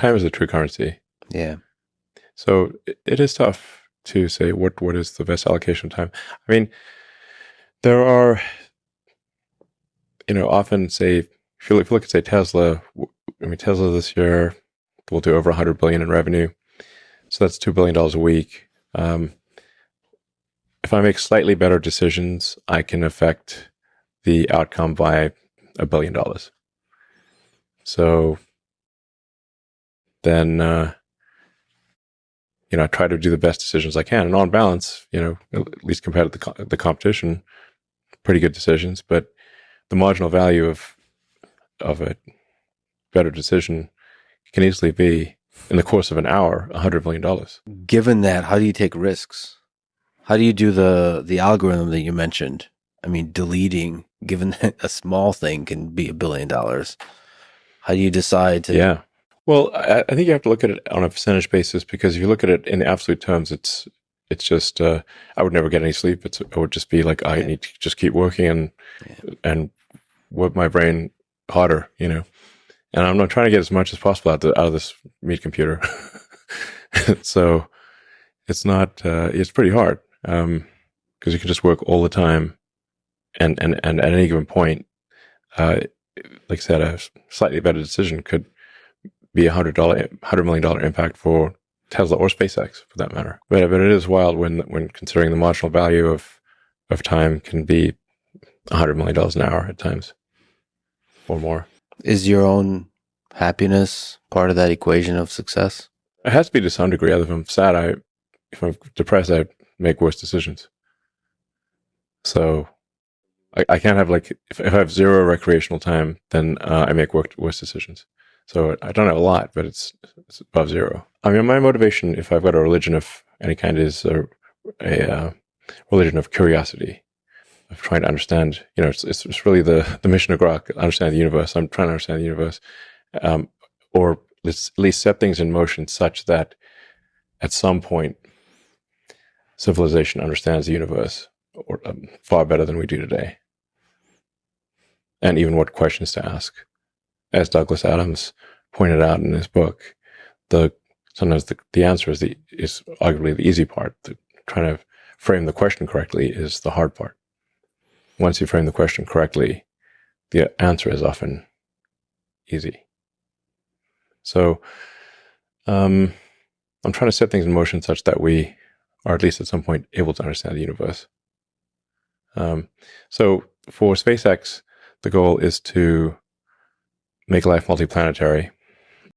Time is the true currency. Yeah. So it is tough to say what is the best allocation of time. I mean, there are, often say, if you look at, say, Tesla, I mean, Tesla this year will do over 100 billion in revenue. So that's $2 billion a week. If I make slightly better decisions, I can affect the outcome by $1 billion. So then, I try to do the best decisions I can. And on balance, at least compared to the competition, pretty good decisions. But the marginal value of a better decision can easily be, in the course of an hour, $100 million. Given that, how do you take risks? How do you do the algorithm that you mentioned? I mean, deleting, given that a small thing can be $1 billion. How do you decide to? Yeah. Well, I think you have to look at it on a percentage basis, because if you look at it in the absolute terms, it's just, I would never get any sleep. It would just be like, I need to just keep working and work my brain harder, And I'm not trying to get as much as possible out of this meat computer. So it's not, it's pretty hard. Because you can just work all the time, and at any given point, like I said, a slightly better decision could be $100 million impact for Tesla or SpaceX, for that matter. But it is wild when considering the marginal value of time can be $100 million an hour at times, or more. Is your own happiness part of that equation of success? It has to be to some degree. If I'm sad, if I'm depressed, I make worse decisions. So I can't have, like, if I have zero recreational time, then I make worse decisions. So I don't have a lot, but it's above zero. I mean, my motivation, if I've got a religion of any kind, is a religion of curiosity, of trying to understand. It's really the mission of Grok, understand the universe. I'm trying to understand the universe, or let's at least set things in motion such that at some point civilization understands the universe or far better than we do today, and even what questions to ask. As Douglas Adams pointed out in his book, sometimes the answer is arguably the easy part. Trying to frame the question correctly is the hard part. Once you frame the question correctly, the answer is often easy. So I'm trying to set things in motion such that we are at least at some point able to understand the universe. So for SpaceX, the goal is to make life multiplanetary.